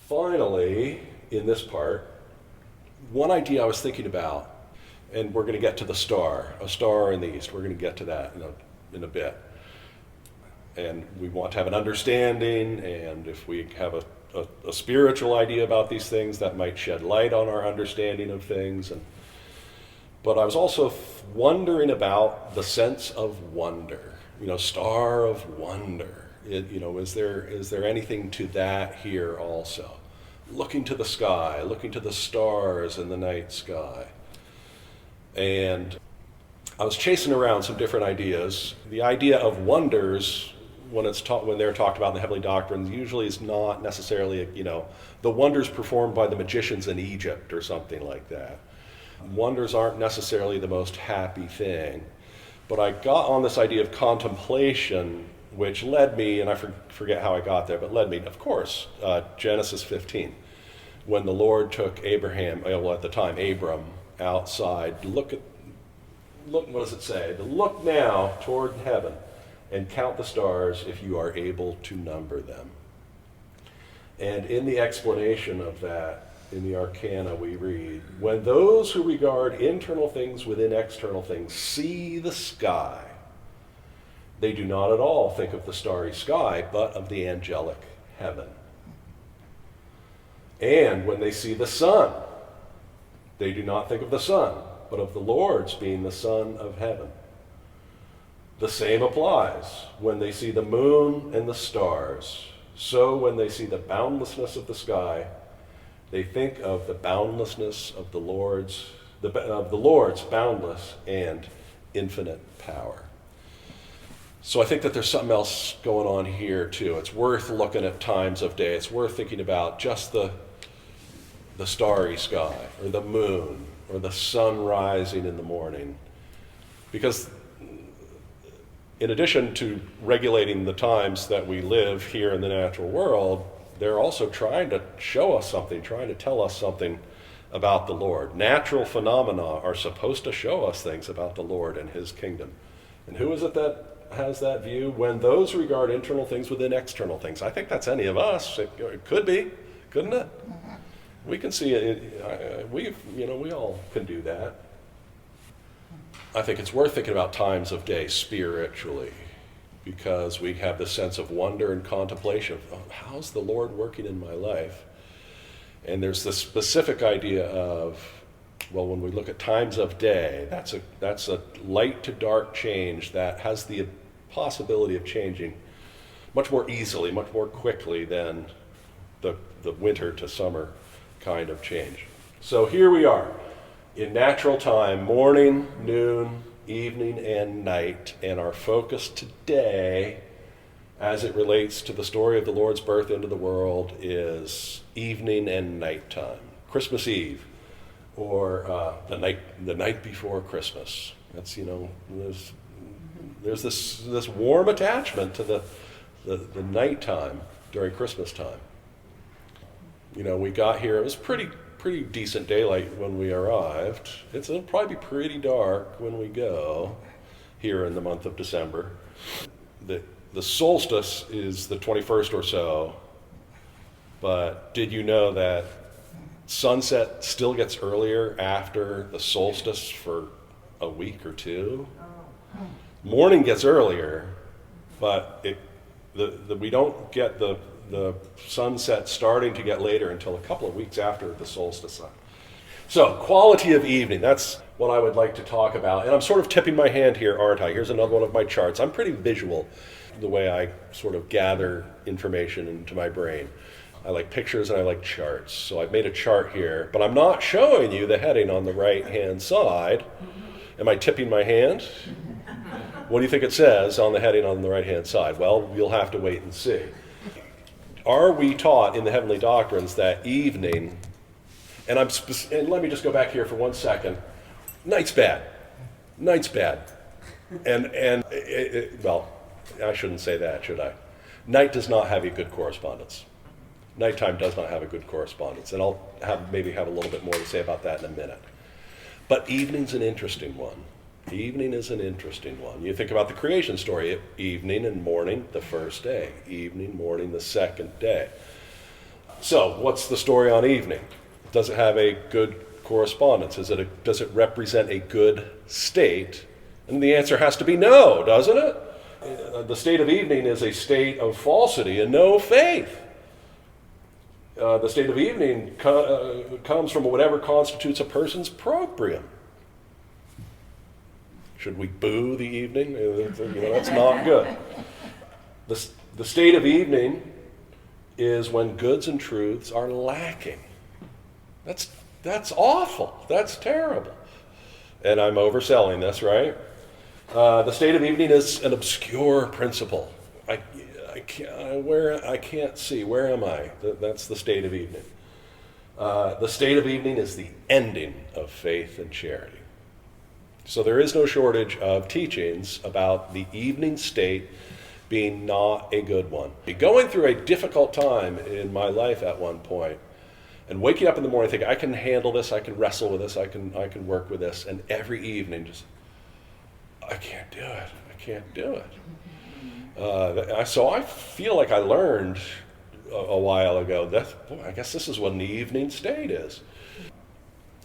Finally, in this part, one idea I was thinking about, and we're going to get to the star, a star in the east. We're going to get to that in a bit. And we want to have an understanding, and if we have a spiritual idea about these things, that might shed light on our understanding of things. But I was also wondering about the sense of wonder, star of wonder. Is there anything to that here also? Looking to the sky, looking to the stars in the night sky. And I was chasing around some different ideas. The idea of wonders, when they're talked about in the heavenly doctrines, usually is not necessarily, the wonders performed by the magicians in Egypt or something like that. Wonders aren't necessarily the most happy thing. But I got on this idea of contemplation, which led me, and I forget how I got there, but led me, of course, Genesis 15, when the Lord took Abraham, at the time, Abram, outside. Look, what does it say? To look now toward heaven and count the stars if you are able to number them. And in the explanation of that, in the Arcana, we read, when those who regard internal things within external things see the sky, they do not at all think of the starry sky, but of the angelic heaven. And when they see the sun, they do not think of the sun, but of the Lord's being the Son of heaven. The same applies when they see the moon and the stars. So when they see the boundlessness of the sky, they think of the boundlessness of the Lord's boundless and infinite power. So I think that there's something else going on here too. It's worth looking at times of day. It's worth thinking about just the starry sky, or the moon, or the sun rising in the morning. Because in addition to regulating the times that we live here in the natural world, they're also trying to show us something, trying to tell us something about the Lord. Natural phenomena are supposed to show us things about the Lord and his kingdom. And who is it that has that view? When those regard internal things within external things. I think that's any of us. It could be, couldn't it? We can see it. We all can do that. I think it's worth thinking about times of day spiritually, because we have this sense of wonder and contemplation of how's the Lord working in my life? And there's this specific idea of, when we look at times of day, that's a light to dark change that has the possibility of changing much more easily, much more quickly than the winter to summer kind of change. So here we are in natural time, morning, noon, evening, and night, and our focus today, as it relates to the story of the Lord's birth into the world, is evening and nighttime, Christmas Eve, or the night before Christmas. That's there's this warm attachment to the nighttime during Christmas time. We got here. It was pretty decent daylight when we arrived. It'll probably be pretty dark when we go here in the month of December. The solstice is the 21st or so, but did you know that sunset still gets earlier after the solstice for a week or two? Morning gets earlier, but we don't get the sunset starting to get later until a couple of weeks after the solstice. So, quality of evening, that's what I would like to talk about. And I'm sort of tipping my hand here, aren't I? Here's another one of my charts. I'm pretty visual the way I sort of gather information into my brain. I like pictures and I like charts. So I've made a chart here, but I'm not showing you the heading on the right-hand side. Am I tipping my hand? What do you think it says on the heading on the right-hand side? Well, you'll have to wait and see. Are we taught in the heavenly doctrines that evening, and let me just go back here for 1 second. Night's bad. And I shouldn't say that, should I? Night does not have a good correspondence. Nighttime does not have a good correspondence, and I'll maybe have a little bit more to say about that in a minute. But evening's an interesting one. Evening is an interesting one. You think about the creation story, evening and morning, the first day. Evening, morning, the second day. So, what's the story on evening? Does it have a good correspondence? Does it represent a good state? And the answer has to be no, doesn't it? The state of evening is a state of falsity and no faith. The state of evening comes from whatever constitutes a person's proprium. Should we boo the evening? That's not good. The state of evening is when goods and truths are lacking. That's awful. That's terrible. And I'm overselling this, right? The state of evening is an obscure principle. I can't see. Where am I? That's the state of evening. The state of evening is the ending of faith and charity. So there is no shortage of teachings about the evening state being not a good one. Going through a difficult time in my life at one point, and waking up in the morning thinking, I can handle this, I can wrestle with this, I can work with this, and every evening just, I can't do it. So I feel like I learned a while ago that, I guess this is what an evening state is.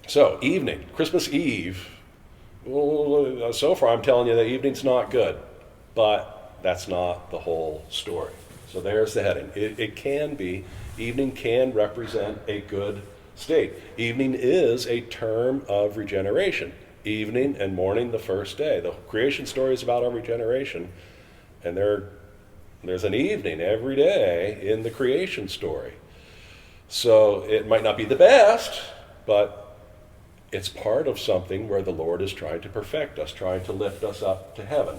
So, evening, Christmas Eve. Well, so far I'm telling you that evening's not good, but that's not the whole story. So there's the heading. Evening can represent a good state. Evening is a term of regeneration. Evening and morning, the first day. The creation story is about our regeneration, and there's an evening every day in the creation story. So it might not be the best, but it's part of something where the Lord is trying to perfect us, trying to lift us up to heaven.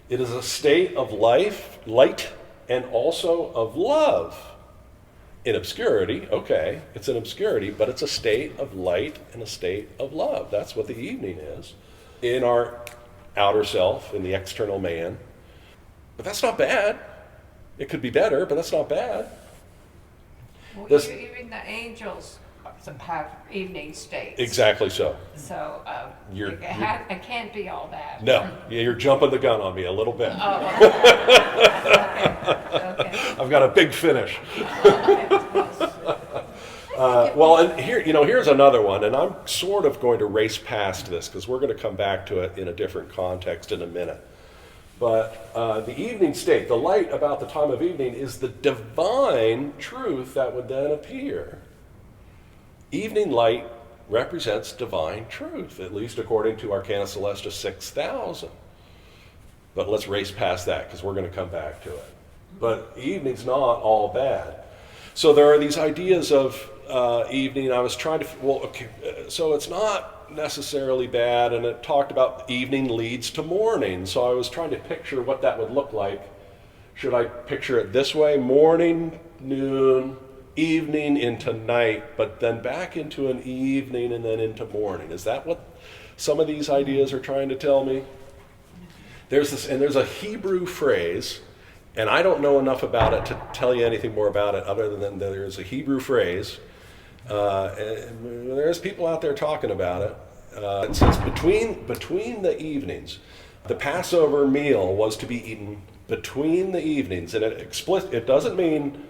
It is a state of life, light, and also of love. In obscurity, okay, it's an obscurity, but it's a state of light and a state of love. That's what the evening is. In our outer self, in the external man. But that's not bad. It could be better, but that's not bad. Well, even the angels have evening states. Exactly so. So it can't be all bad. No, you're jumping the gun on me a little bit. Oh, okay. I've got a big finish. And here's another one, and I'm sort of going to race past this because we're going to come back to it in a different context in a minute. But the evening state, the light about the time of evening, is the divine truth that would then appear. Evening light represents divine truth, at least according to Arcana Celestia 6000. But let's race past that because we're going to come back to it. But evening's not all bad. So there are these ideas of evening. I was trying to, so it's not necessarily bad, and it talked about evening leads to morning. So I was trying to picture what that would look like. Should I picture it this way? Morning, noon, evening into night, but then back into an evening and then into morning. Is that what some of these ideas are trying to tell me? There's a Hebrew phrase, and I don't know enough about it to tell you anything more about it other than there's a Hebrew phrase. And there's people out there talking about it. It says between the evenings. The Passover meal was to be eaten between the evenings, and it doesn't mean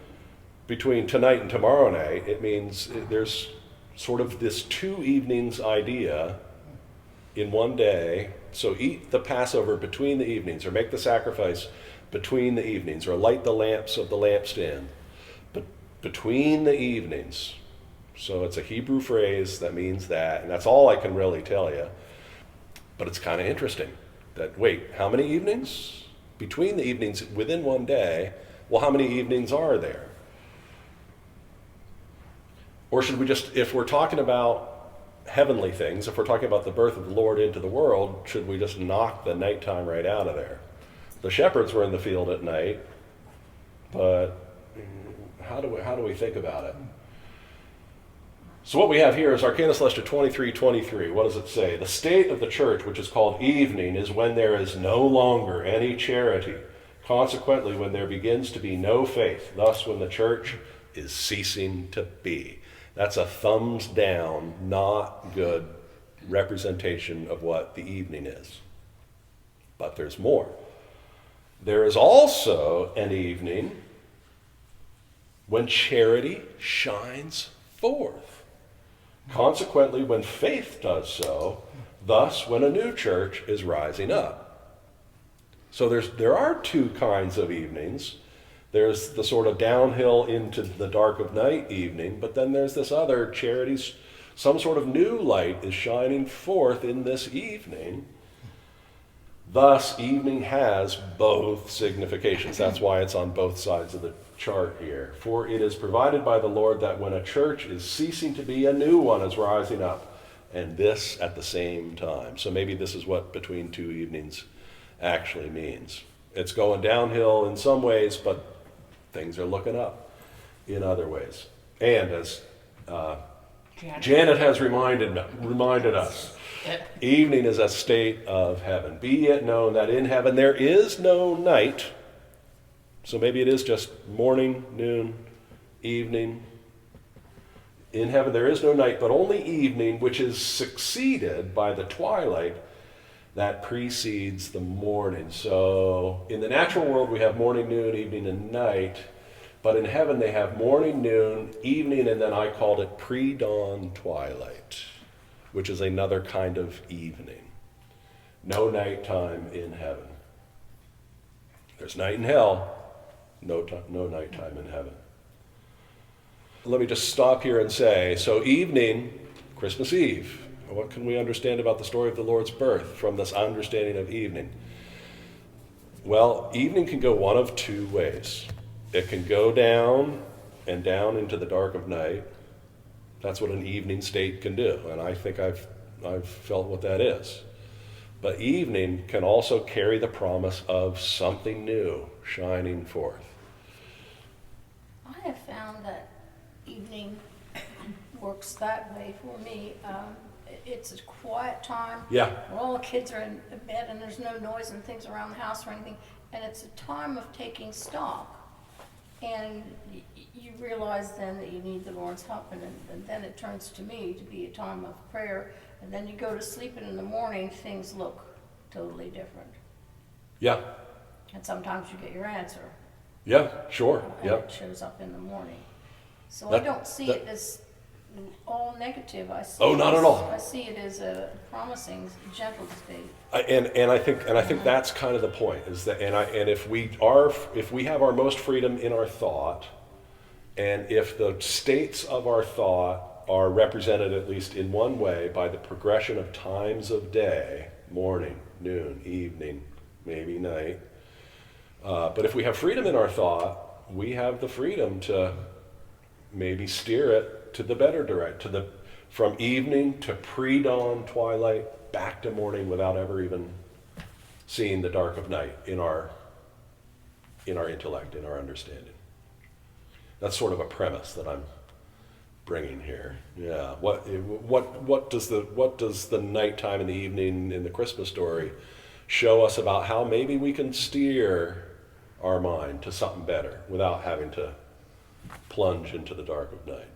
between tonight and tomorrow night. It means there's sort of this 2 evenings idea in one day. So eat the Passover between the evenings, or make the sacrifice between the evenings, or light the lamps of the lampstand. But between the evenings. So it's a Hebrew phrase that means that, and that's all I can really tell you. But it's kind of interesting that, wait, how many evenings? Between the evenings within one day, well, how many evenings are there? Or should we just, if we're talking about heavenly things, if we're talking about the birth of the Lord into the world, should we just knock the nighttime right out of there? The shepherds were in the field at night, but how do we think about it? So what we have here is Arcana Celestia 23:23. What does it say? The state of the church, which is called evening, is when there is no longer any charity. Consequently, when there begins to be no faith. Thus, when the church is ceasing to be. That's a thumbs down, not good representation of what the evening is. But there's more. There is also an evening when charity shines forth. Consequently, when faith does so, thus when a new church is rising up. So there are two kinds of evenings. There's the sort of downhill into the dark of night evening, but then there's this other charity, some sort of new light is shining forth in this evening. Thus, evening has both significations. That's why it's on both sides of the chart here. For it is provided by the Lord that when a church is ceasing to be, a new one is rising up, and this at the same time. So maybe this is what between two evenings actually means. It's going downhill in some ways, but things are looking up in other ways. And as Janet has reminded us, evening is a state of heaven. Be it known that in heaven there is no night. So maybe it is just morning, noon, evening. In heaven there is no night, but only evening, which is succeeded by the twilight that precedes the morning. So in the natural world we have morning, noon, evening, and night. But in heaven they have morning, noon, evening, and then I called it pre-dawn twilight, which is another kind of evening. No nighttime in heaven. There's night in hell, no nighttime in heaven. Let me just stop here and say, so evening, Christmas Eve, what can we understand about the story of the Lord's birth from this understanding of evening? Well, evening can go one of two ways. It can go down and down into the dark of night. That's what an evening state can do, and I think I've felt what that is. But evening can also carry the promise of something new shining forth. I have found that evening works that way for me. It's a quiet time. Yeah. Where all the kids are in bed and there's no noise and things around the house or anything. And it's a time of taking stock. And you realize then that you need the Lord's help, and then it turns to me to be a time of prayer. And then you go to sleep, and in the morning things look totally different. Yeah. And sometimes you get your answer. Yeah, sure. And Yeah. it shows up in the morning. So That- I don't see that- it as all negative. I see Oh, not at all. I see it as a promising, gentle state. And I think that's kind of the point, is that and if we have our most freedom in our thought, and if the states of our thought are represented at least in one way by the progression of times of day, morning, noon, evening, maybe night, but if we have freedom in our thought, we have the freedom to maybe steer it to the better direction, from evening to pre-dawn twilight, back to morning, without ever even seeing the dark of night in our intellect, in our understanding. That's sort of a premise that I'm bringing here. Yeah. What does the nighttime and the evening in the Christmas story show us about how maybe we can steer our mind to something better without having to plunge into the dark of night?